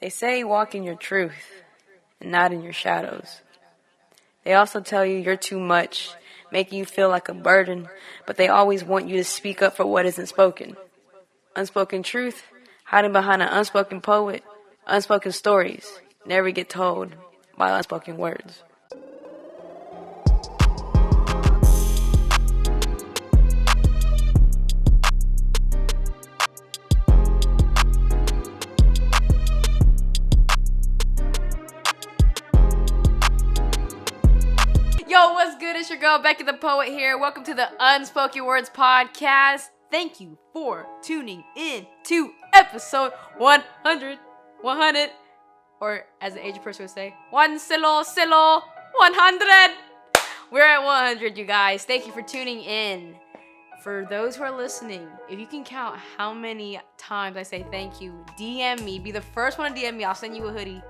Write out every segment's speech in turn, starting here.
They say walk in your truth and not in your shadows. They also tell you you're too much, making you feel like a burden, but they always want you to speak up for what isn't spoken. Unspoken truth, hiding behind an unspoken poet, unspoken stories, never get told by unspoken words. Yo, what's good? It's your girl, Becky the Poet here. Welcome to the Unspoken Words podcast. Thank you for tuning in to episode 100, or as an Asian person would say, 100. We're at 100, you guys. Thank you for tuning in. For those who are listening, if you can count how many times I say thank you, DM me. Be the first one to DM me. I'll send you a hoodie.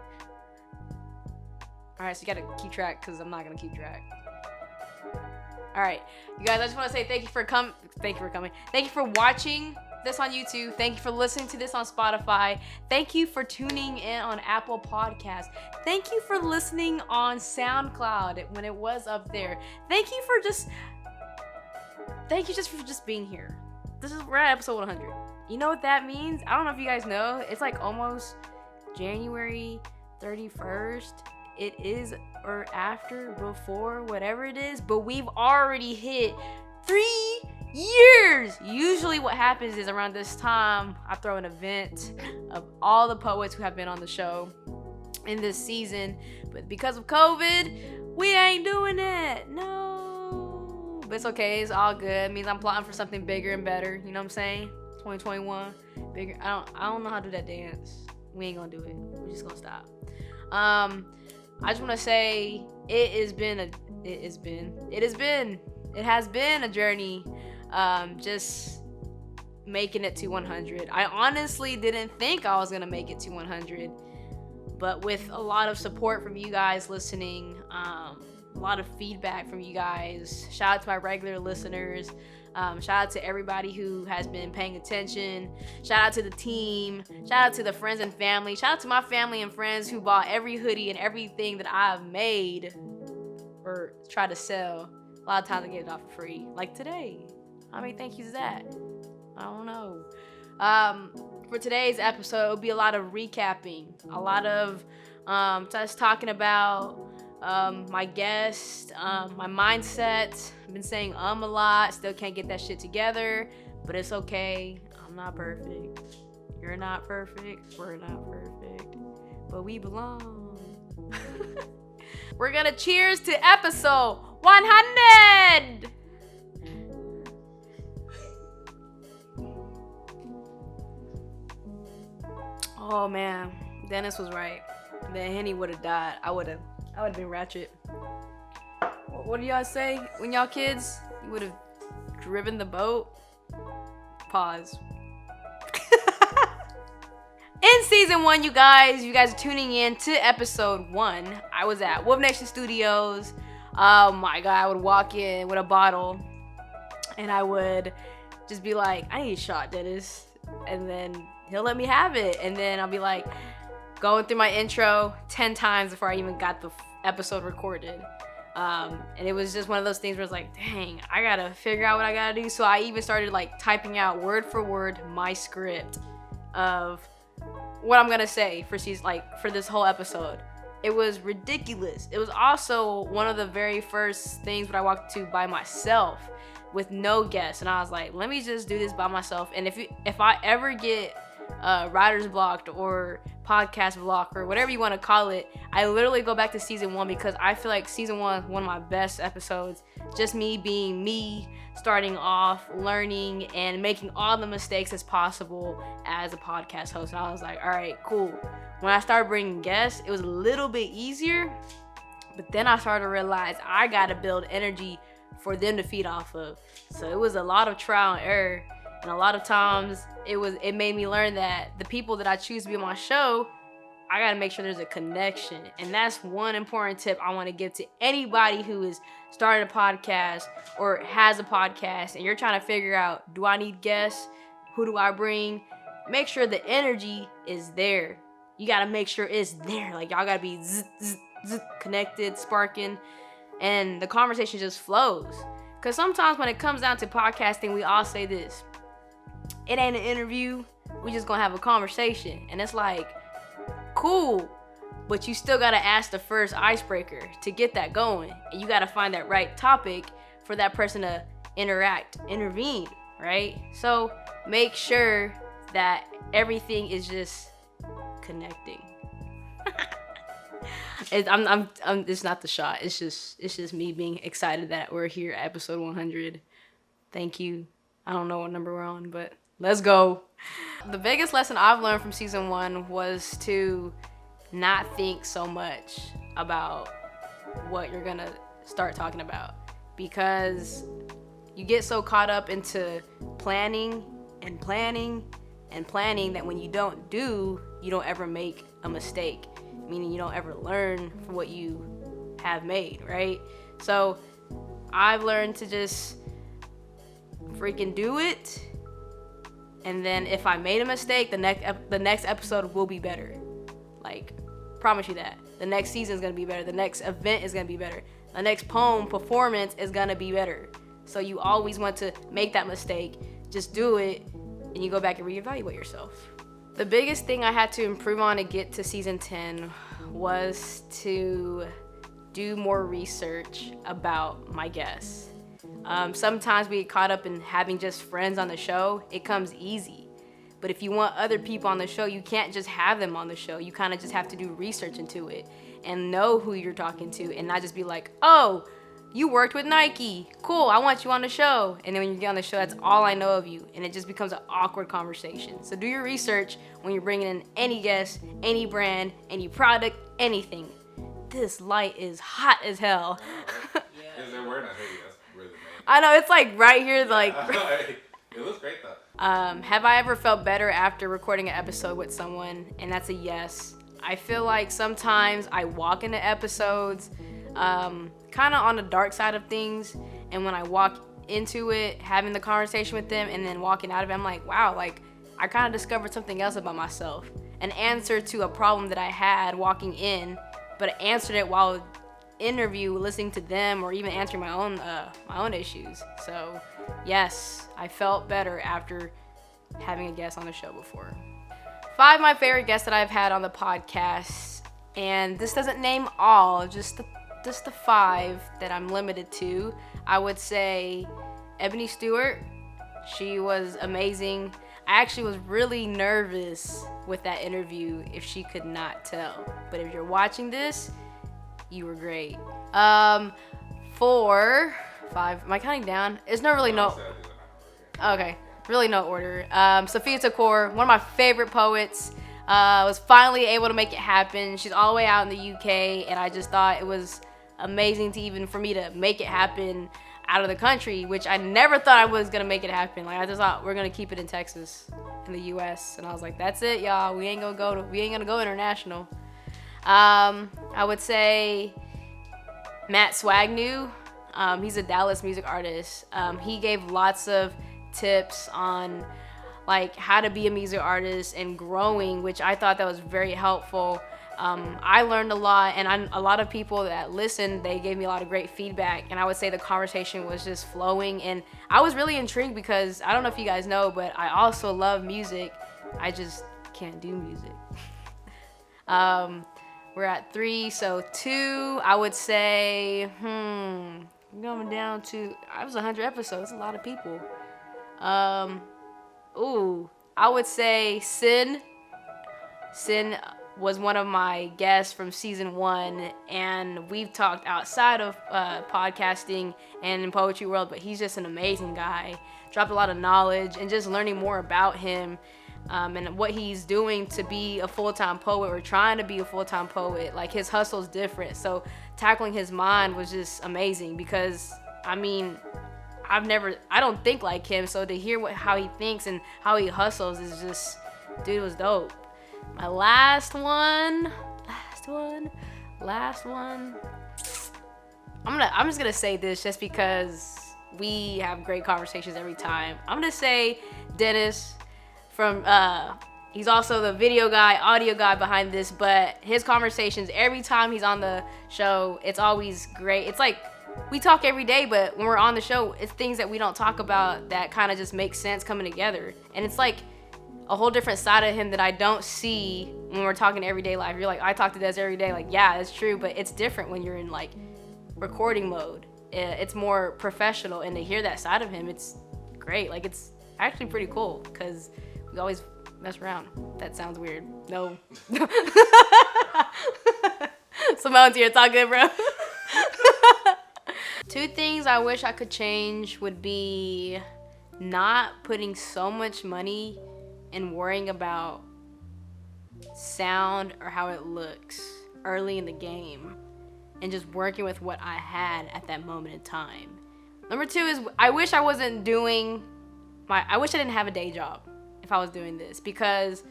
All right, so you gotta keep track because I'm not gonna keep track. All right, you guys, I just want to say thank you for coming. Thank you for watching this on YouTube. Thank you for listening to this on Spotify. Thank you for tuning in on Apple Podcasts. Thank you for listening on SoundCloud when it was up there. Thank you for just being here. We're at episode 100. You know what that means? I don't know if you guys know. It's like almost January 31st. It is, or after, before, whatever it is, but we've already hit 3 years. Usually what happens is around this time, I throw an event of all the poets who have been on the show in this season, but because of COVID, we ain't doing it. No, but it's okay. It's all good. It means I'm plotting for something bigger and better. You know what I'm saying? 2021, bigger. I don't know how to do that dance. We ain't gonna do it. We're just gonna stop. I just want to say it has been a journey, just making it to 100. I honestly didn't think I was going to make it to 100, but with a lot of support from you guys listening, a lot of feedback from you guys, shout out to my regular listeners, shout out to everybody who has been paying attention, shout out to the team, shout out to the friends and family, shout out to my family and friends who bought every hoodie and everything that I've made or try to sell. A lot of times I get it off for free, like today. How many thank yous is that? I don't know. For today's episode, it'll be a lot of recapping, a lot of just talking about my guest, my mindset. I've been saying a lot, still can't get that shit together, but it's okay. I'm not perfect. You're not perfect. We're not perfect, but we belong. We're gonna cheers to episode 100. Oh man, Dennis was right. Then Henny would have died. I would have been ratchet. What do y'all say when y'all kids? You would have driven the boat. Pause. In season 1, you guys are tuning in to episode 1. I was at Wolf Nation Studios. Oh my god, I would walk in with a bottle and I would just be like, I need a shot, Dennis. And then he'll let me have it. And then I'll be like going through my intro 10 times before I even got the episode recorded. And it was just one of those things where it's like, dang, I gotta figure out what I gotta do. So I even started like typing out word for word my script of what I'm gonna say for this whole episode. It was ridiculous. It was also one of the very first things when I walked to by myself with no guests, and I was like, let me just do this by myself. And if I ever get writer's blocked or podcast block or whatever you want to call it, I literally go back to season 1 because I feel like season 1 is one of my best episodes. Just me being me, starting off, learning, and making all the mistakes as possible as a podcast host. And I was like, all right, cool. When I started bringing guests, it was a little bit easier, but then I started to realize I got to build energy for them to feed off of. So it was a lot of trial and error. And a lot of times it made me learn that the people that I choose to be on my show, I gotta make sure there's a connection. And that's one important tip I want to give to anybody who is starting a podcast or has a podcast and you're trying to figure out, do I need guests? Who do I bring? Make sure the energy is there. you gotta make sure it's there. Like, y'all gotta be connected, sparking, and the conversation just flows. Because sometimes when it comes down to podcasting, we all say this: it ain't an interview, we just gonna have a conversation. And it's like, cool, but you still gotta ask the first icebreaker to get that going. And you gotta find that right topic for that person to intervene, right? So make sure that everything is just connecting. It's not the shot. It's just me being excited that we're here at episode 100. Thank you. I don't know what number we're on, but let's go. The biggest lesson I've learned from season 1 was to not think so much about what you're gonna start talking about, because you get so caught up into planning that when you don't ever make a mistake, meaning you don't ever learn from what you have made, right? So I've learned to just freaking do it, and then if I made a mistake, the next episode will be better. Like, promise you that. The next season is gonna be better. The next event is gonna be better. The next poem performance is gonna be better. So you always want to make that mistake, just do it, and you go back and reevaluate yourself. The biggest thing I had to improve on to get to season 10 was to do more research about my guests. Sometimes we get caught up in having just friends on the show. It comes easy. But if you want other people on the show, you can't just have them on the show. You kind of just have to do research into it and know who you're talking to, and not just be like, oh, you worked with Nike. Cool, I want you on the show. And then when you get on the show, that's all I know of you. And it just becomes an awkward conversation. So do your research when you're bringing in any guest, any brand, any product, anything. This light is hot as hell. Is there wearing a hoodie? That's really amazing. I know, it's like right here, like. It looks great though. Have I ever felt better after recording an episode with someone? And that's a yes. I feel like sometimes I walk into episodes kind of on the dark side of things, and when I walk into it, having the conversation with them and then walking out of it, I'm like, wow, like I kind of discovered something else about myself, an answer to a problem that I had walking in, but I answered it while interview, listening to them, or even answering my own issues. So yes, I felt better after having a guest on the show before. 5 of my favorite guests that I've had on the podcast, and this doesn't name all, just the 5 that I'm limited to. I would say Ebony Stewart. She was amazing. I actually was really nervous with that interview, if she could not tell. But if you're watching this, you were great. 4, 5, am I counting down? It's not really no. Okay, really no order. Sophia Takor, one of my favorite poets. Was finally able to make it happen. She's all the way out in the UK, and I just thought it was amazing for me to make it happen out of the country, which I never thought I was gonna make it happen. Like, I just thought we're gonna keep it in Texas, in the US, and I was like, that's it, y'all. We ain't gonna go international. I would say Matt Swagnew. He's a Dallas music artist. He gave lots of tips on like how to be a music artist and growing, which I thought that was very helpful. I learned a lot, and a lot of people that listened, they gave me a lot of great feedback, and I would say the conversation was just flowing, and I was really intrigued because I don't know if you guys know, but I also love music. I just can't do music. We're at 3, so 2, I would say, going down to, I was 100 episodes, a lot of people. I would say Sin. Sin was one of my guests from season 1, and we've talked outside of podcasting and in poetry world, but he's just an amazing guy. Dropped a lot of knowledge, and just learning more about him and what he's doing to be a full-time poet, or trying to be a full-time poet. Like, his hustle's different, so tackling his mind was just amazing, because I mean, I don't think like him, so to hear how he thinks and how he hustles is just, dude, it was dope. My last one. I'm just gonna say this just because we have great conversations every time. I'm gonna say Dennis from He's also the video guy, audio guy behind this, but his conversations, every time he's on the show, it's always great. It's like we talk every day, but when we're on the show, it's things that we don't talk about that kind of just make sense coming together. And it's like a whole different side of him that I don't see when we're talking everyday life. You're like, I talk to Des every day. Like, yeah, it's true, but it's different when you're in like recording mode. It's more professional, and to hear that side of him, it's great. Like, it's actually pretty cool because we always mess around. That sounds weird. No. Simone's here. It's all good, bro. 2 things I wish I could change would be not putting so much money and worrying about sound or how it looks early in the game, and just working with what I had at that moment in time. Number 2 is I wish I didn't have a day job if I was doing this, because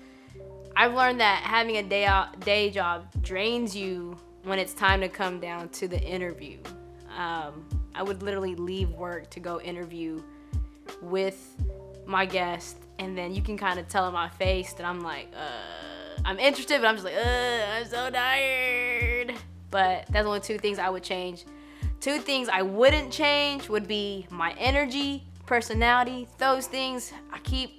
I've learned that having a day job drains you when it's time to come down to the interview. I would literally leave work to go interview with my guest, and then you can kind of tell in my face that I'm like, I'm interested, but I'm just like, I'm so tired. But that's only 2 things I would change. 2 things I wouldn't change would be my energy, personality. Those things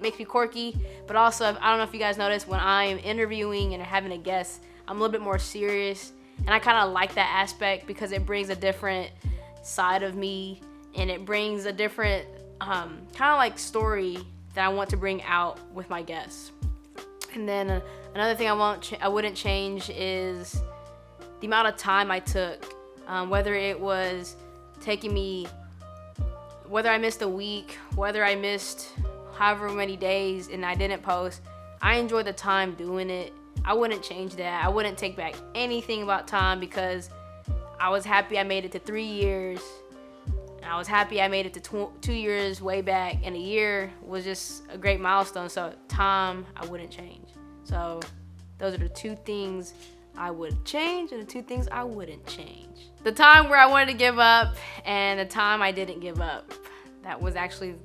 makes me quirky, but also, I don't know if you guys notice, when I'm interviewing and having a guest, I'm a little bit more serious, and I kind of like that aspect because it brings a different side of me, and it brings a different kind of like story that I want to bring out with my guests. And then another thing I wouldn't change is the amount of time I took, whether it was taking me, whether I missed a week, whether I missed however many days and I didn't post. I enjoyed the time doing it. I wouldn't change that. I wouldn't take back anything about time, because I was happy I made it to 3 years. And I was happy I made it to 2 years way back, and a year was just a great milestone. So time, I wouldn't change. So those are the 2 things I would change and the 2 things I wouldn't change. The time where I wanted to give up and the time I didn't give up. That was actually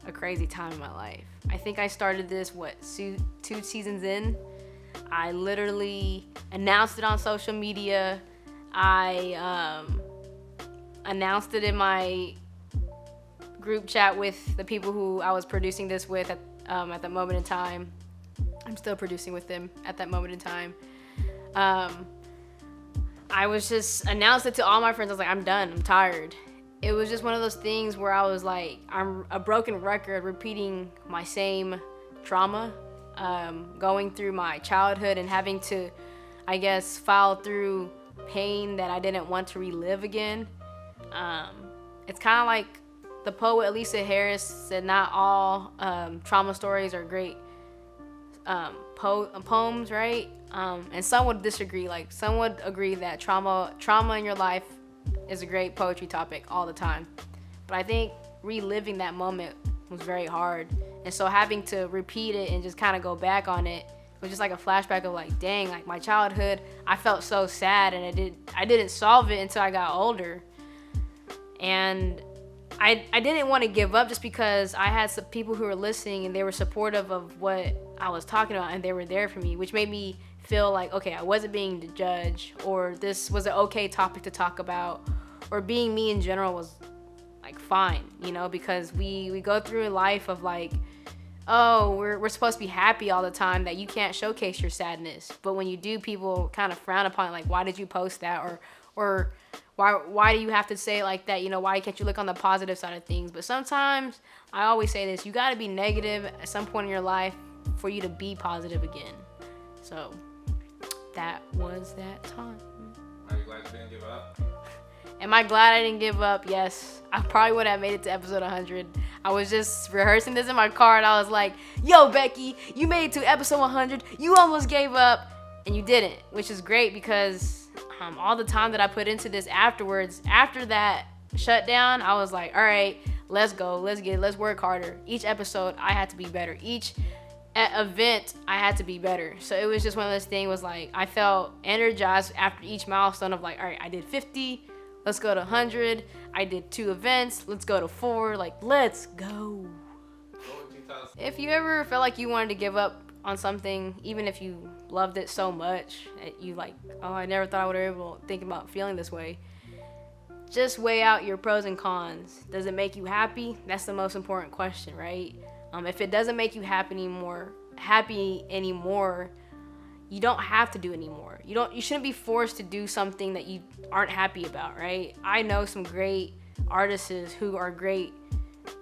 a crazy time in my life. I think I started this, 2 seasons in. I literally announced it on social media. I announced it in my group chat with the people who I was producing this with at that moment in time. I'm still producing with them at that moment in time. I was just announced it to all my friends. I was like, I'm done. I'm tired. It was just one of those things where I was like, I'm a broken record repeating my same trauma, going through my childhood and having to, I guess, file through pain that I didn't want to relive again. It's kind of like the poet Lisa Harris said, not all trauma stories are great poems, right? And some would disagree. Like, some would agree that trauma in your life is a great poetry topic all the time. But I think reliving that moment was very hard. And so having to repeat it and just kind of go back on it was just like a flashback of like, dang, like my childhood, I felt so sad, and I didn't solve it until I got older. And I didn't want to give up, just because I had some people who were listening and they were supportive of what I was talking about, and they were there for me, which made me feel like, okay, I wasn't being judged, or this was an okay topic to talk about, or being me in general was like fine, you know, because we go through a life of like, oh, we're supposed to be happy all the time, that you can't showcase your sadness. But when you do, people kind of frown upon it, like, why did you post that? Or why do you have to say it like that? You know, why can't you look on the positive side of things? But sometimes, I always say this, you got to be negative at some point in your life for you to be positive again. So that was that time. Are you glad you didn't give up? Am I glad I didn't give up? Yes. I probably would have made it to episode 100. I was just rehearsing this in my car, and I was like, yo, Becky, you made it to episode 100. You almost gave up, and you didn't, which is great, because all the time that I put into this afterwards, after that shutdown, I was like, all right, let's go. Let's work harder. Each episode, I had to be better. Each event, I had to be better. So it was just one of those things, was like, I felt energized after each milestone of like, all right, I did 50. Let's go to 100. I did 2 events. Let's go to 4. Like, let's go. What would you tell us? If you ever felt like you wanted to give up on something, even if you loved it so much, you like, oh, I never thought I would be able to think about feeling this way. Just weigh out your pros and cons. Does it make you happy? That's the most important question, right? If it doesn't make you happy anymore, you don't have to do anymore. You shouldn't be forced to do something that you aren't happy about, right? I know some great artists who are great.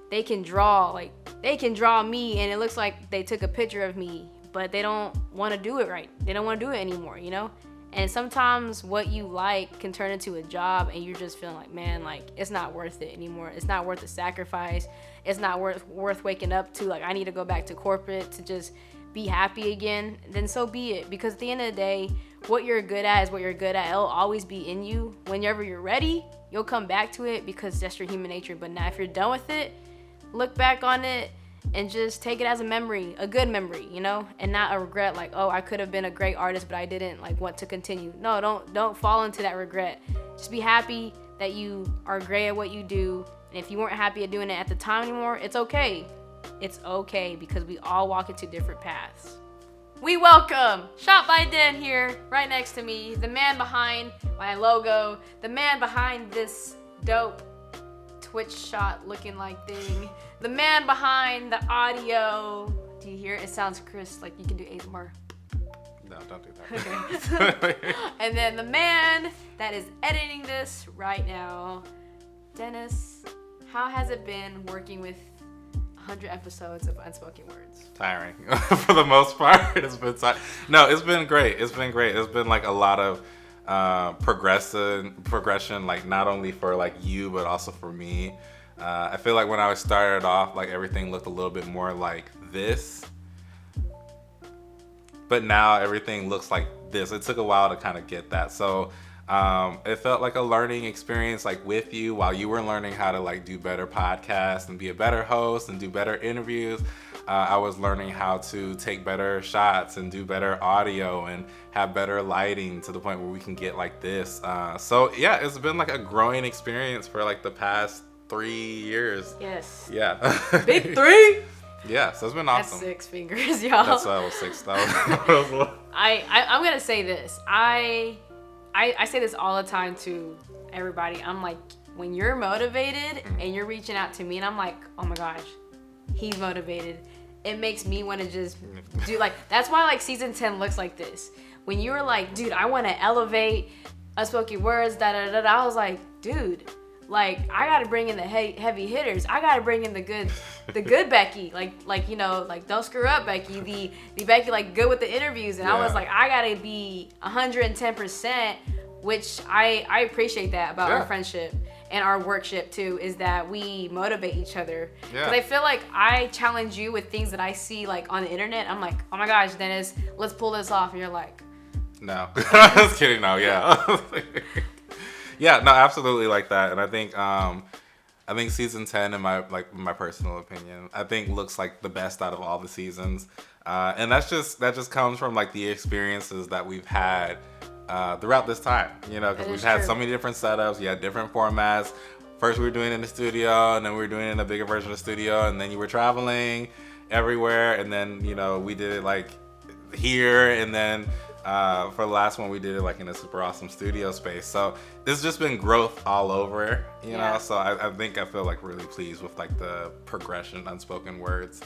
They can draw me and it looks like they took a picture of me, but they don't want to do it right. They don't want to do it anymore, you know? And sometimes what you like can turn into a job and you're just feeling like, man, like it's not worth it anymore. It's not worth the sacrifice. It's not worth waking up to, like, I need to go back to corporate to just be happy again. Then so be it. Because at the end of the day, what you're good at is what you're good at. It'll always be in you. Whenever you're ready, you'll come back to it because that's your human nature. But now if you're done with it, look back on it and just take it as a memory, a good memory, you know, and not a regret like, oh, I could have been a great artist, but I didn't like want to continue. No, don't fall into that regret. Just be happy that you are great at what you do. And if you weren't happy at doing it at the time anymore, it's okay. It's okay because we all walk into different paths. We welcome ShotbyDen here, right next to me, the man behind my logo, the man behind this dope Twitch shot looking like thing, the man behind the audio. Do you hear it? It sounds crisp, like you can do ASMR. No, don't do that. Okay. And then the man that is editing this right now, Dennis. How has it been working with 100 episodes of Unspoken Words? Tiring. For the most part, it's been No, it's been great. It's been like a lot of progression, like not only for like you but also for me. I feel like when I started off, like everything looked a little bit more like this, but now everything looks like this. It took a while to kind of get that, so it felt like a learning experience, like with you while you were learning how to like do better podcasts and be a better host and do better interviews. I was learning how to take better shots and do better audio and have better lighting to the point where we can get like this. So yeah, it's been like a growing experience for like the past 3 years. Yes. Yeah. Big 3. Yeah, so it's been awesome. That's 6 fingers, y'all. That's why I was 6. I'm gonna say this. I say this all the time to everybody. I'm like, when you're motivated and you're reaching out to me and I'm like, oh my gosh, he's motivated, it makes me want to just do, like, that's why like season 10 looks like this. When you were like, dude, I want to elevate Unspoken Words, I was like, dude, like I gotta bring in the heavy hitters. I gotta bring in the good Becky, like you know, like don't screw up Becky, the Becky like good with the interviews. And yeah. I was like, I gotta be 110%, which I appreciate that about our friendship and our workship too, is that we motivate each other. Because I feel like I challenge you with things that I see like on the internet. I'm like, oh my gosh, Dennis, let's pull this off, and you're like, no, I was kidding. No, yeah. Yeah, no, absolutely like that. And I think season 10, in my personal opinion, I think looks like the best out of all the seasons. And that just comes from like the experiences that we've had throughout this time, you know, because we've had so many different setups. You had different formats. First we were doing it in the studio, and then we were doing it in a bigger version of the studio, and then you were traveling everywhere, and then, you know, we did it like here, and then for the last one we did it like in a super awesome studio space. So it's just been growth all over, you know. So I feel like really pleased with like the progression Unspoken Words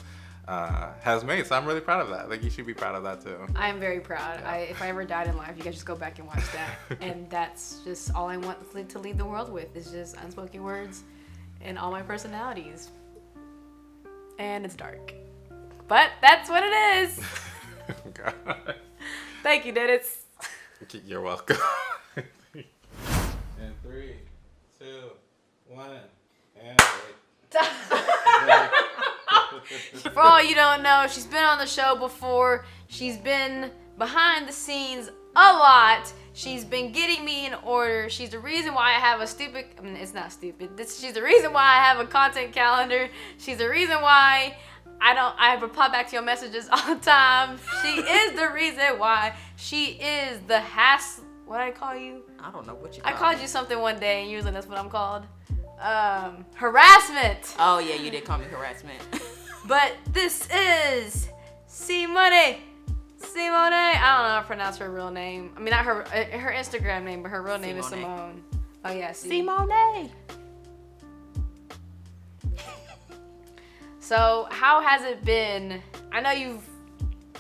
has made. So I'm really proud of that. Like, you should be proud of that too. I'm very proud. Yeah. If I ever died in life, you guys just go back and watch that. And that's just all I want to leave the world with, is just Unspoken Words and all my personalities. And it's dark, but that's what it is. God. Thank you, Dennis. You're welcome. And 3, 2, 1, and wait. For all you don't know, she's been on the show before. She's been behind the scenes a lot. She's been getting me in order. She's the reason why I have it's not stupid. She's the reason why I have a content calendar. She's the reason why I reply back to your messages all the time. She is the reason why. She is the what did I call you? I don't know what you called me. I called you something one day, and usually that's what I'm called. Harassment. Oh yeah, you did call me harassment. But this is Simoné. Simoné. I don't know how to pronounce her real name. I mean, not her Instagram name, but her real name is Simone. Oh yeah, Simoné. So how has it been? I know you've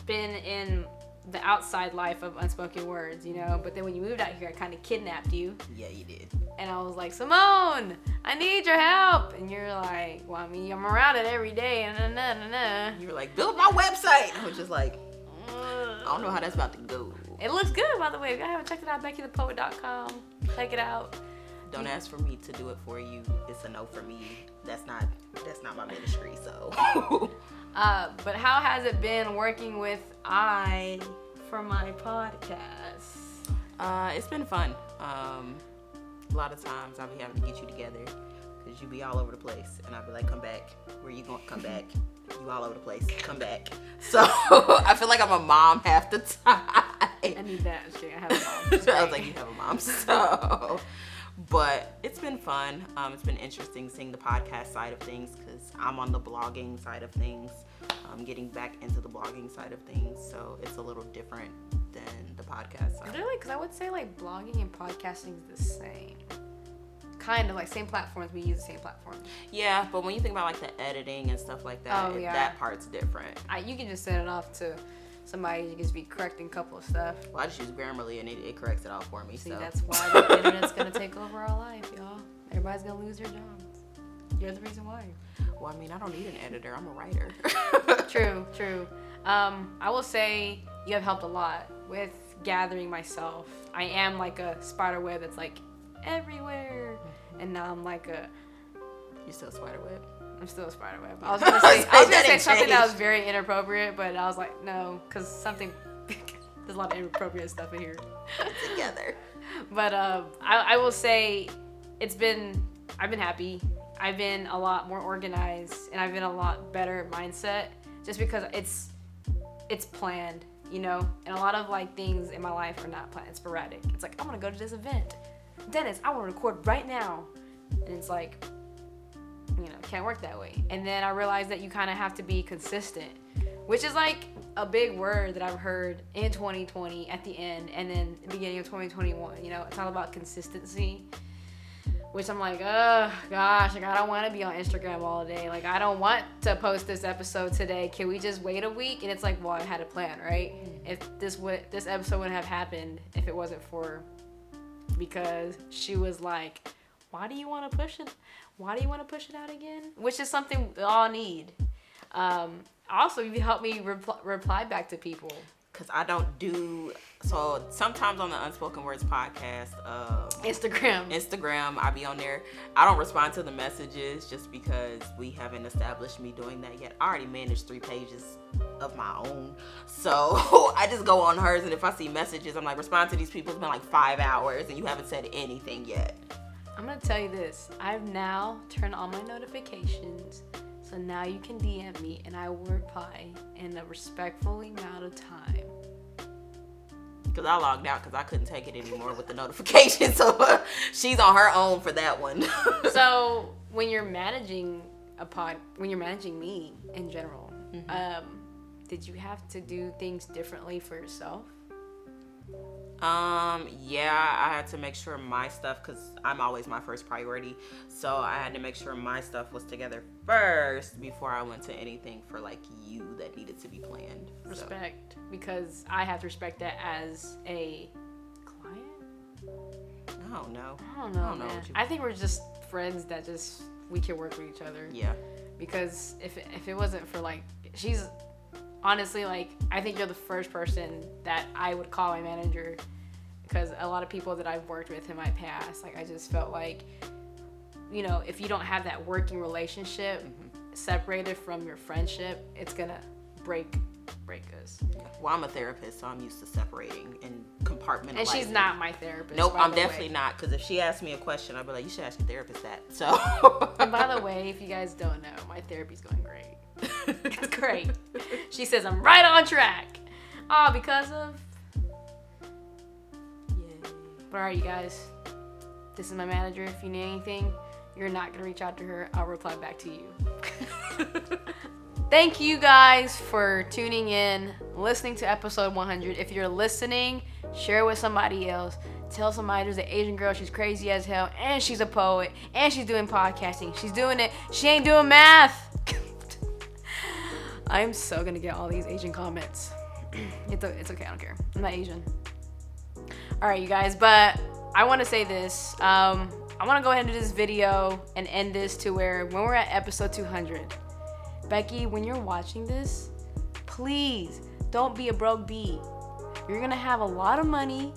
been in the outside life of Unspoken Words, you know, but then when you moved out here, I kind of kidnapped you. Yeah, you did. And I was like, Simone, I need your help. And you're like, well, I mean, I'm around it every day. You were like, build my website. I was just like, I don't know how that's about to go. It looks good, by the way. If you haven't checked it out, BeckyThePoet.com. Check it out. Don't ask for me to do it for you. It's a no for me. That's not my ministry, so. But how has it been working with I for my podcast? It's been fun. A lot of times I'll be having to get you together because you be all over the place, and I'll be like, come back. Where you going? Come back. You all over the place. Come back. So I feel like I'm a mom half the time. I need that. I have a mom. I was like, you have a mom. So, but it's been fun. It's been interesting seeing the podcast side of things because I'm on the blogging side of things. Getting back into the blogging side of things, so it's a little different than the podcast side. Really? Because I would say like blogging and podcasting is the same. Kind of like same platforms. We use the same platforms. Yeah, but when you think about like the editing and stuff like that, that part's different. You can just send it off to somebody. You can just be correcting a couple of stuff. Well, I just use Grammarly and it corrects it all for me. See, so that's why the internet's gonna take over our life, y'all. Everybody's gonna lose their jobs. You're the reason why. Well, I mean, I don't need an editor. I'm a writer. True. I will say you have helped a lot with gathering myself. I am like a spider web that's like everywhere, and now I'm like You still a spider web? I'm still a spider web. I was gonna say something that was very inappropriate, but I was like, no, because there's a lot of inappropriate stuff in here. Together. But I will say I've been happy. I've been a lot more organized, and I've been a lot better mindset just because it's planned, you know? And a lot of like things in my life are not planned. It's sporadic. It's like, I want to go to this event. Dennis, I want to record right now. And it's like, you know, it can't work that way. And then I realized that you kind of have to be consistent, which is like a big word that I've heard in 2020 at the end and then the beginning of 2021. You know, it's all about consistency. Which I'm like, oh gosh, like I don't want to be on Instagram all day. Like I don't want to post this episode today. Can we just wait a week? And it's like, well, I had a plan, right? If this episode wouldn't have happened if it wasn't for because she was like, why do you want to push it? Why do you want to push it out again? Which is something we all need. Also, you help me reply back to people. Because I don't do, so sometimes on the Unspoken Words podcast, Instagram, I be on there. I don't respond to the messages just because we haven't established me doing that yet. I already manage 3 pages of my own. So I just go on hers, and if I see messages, I'm like, respond to these people. It's been like 5 hours and you haven't said anything yet. I'm going to tell you this. I've now turned on my notifications. So now you can DM me and I will reply in a respectful amount of time. Because I logged out because I couldn't take it anymore with the notifications. So she's on her own for that one. So when you're managing when you're managing me in general, did you have to do things differently for yourself? Yeah, I had to make sure my stuff, because I'm always my first priority, so I had to make sure my stuff was together first before I went to anything for like you that needed to be planned. Respect, because I have to respect that as a client. I don't know, man. I think we're just friends that we can work with each other. Yeah. Because if it wasn't for like, she's honestly, like, I think you're the first person that I would call my manager, because a lot of people that I've worked with in my past, like, I just felt like, you know, if you don't have that working relationship separated from your friendship, it's gonna break us. Well, I'm a therapist, so I'm used to separating and compartmentalizing. And she's not my therapist. Nope, I'm definitely not, because if she asks me a question, I'll be like, you should ask your therapist that. So. And by the way, if you guys don't know, my therapy's going great. It's great. She says I'm right on track. Because of. Yeah. But alright, you guys. This is my manager. If you need anything, you're not gonna reach out to her. I'll reply back to you. Thank you guys for tuning in, listening to episode 100. If you're listening, share it with somebody else. Tell somebody there's an Asian girl. She's crazy as hell. And she's a poet. And she's doing podcasting. She's doing it. She ain't doing math. I'm so going to get all these Asian comments. It's okay. I don't care. I'm not Asian. All right, you guys. But I want to say this. I want to go ahead and do this video and end this to where when we're at episode 200, Becky, when you're watching this, please don't be a broke bee. You're going to have a lot of money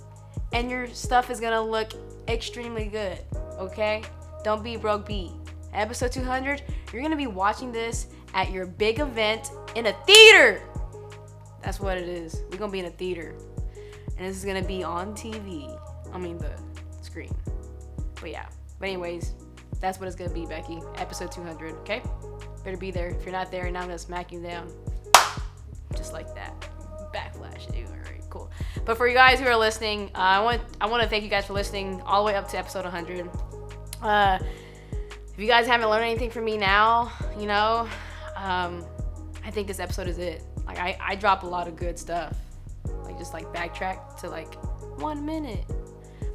and your stuff is going to look extremely good, okay? Don't be a broke bee. At episode 200, you're going to be watching this at your big event in a theater. That's what it is. We're going to be in a theater. And this is going to be on TV. I mean, the screen. But yeah. But anyways, that's what it's going to be, Becky. Episode 200, okay? Better be there. If you're not there, now I'm going to smack you down. Just like that. Backflash. Ew, all right, cool. But for you guys who are listening, I want to thank you guys for listening all the way up to episode 100. If you guys haven't learned anything from me now, you know, I think this episode is it. Like, I drop a lot of good stuff. Like, just, like, backtrack to, like, 1 minute.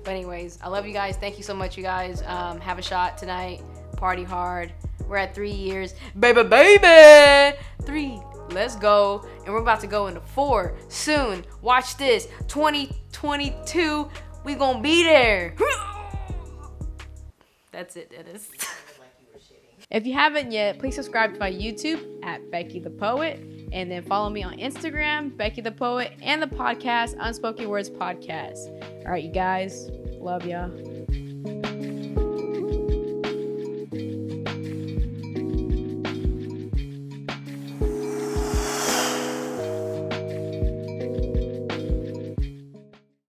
But anyways, I love you guys. Thank you so much, you guys. Have a shot tonight. Party hard. We're at 3 years. Baby! 3. Let's go. And we're about to go into 4 soon. Watch this. 2022. We gonna be there. That's it, Dennis. If you haven't yet, please subscribe to my YouTube at Becky the Poet. And then follow me on Instagram, Becky the Poet, and the podcast, Unspoken Words Podcast. All right, you guys. Love ya.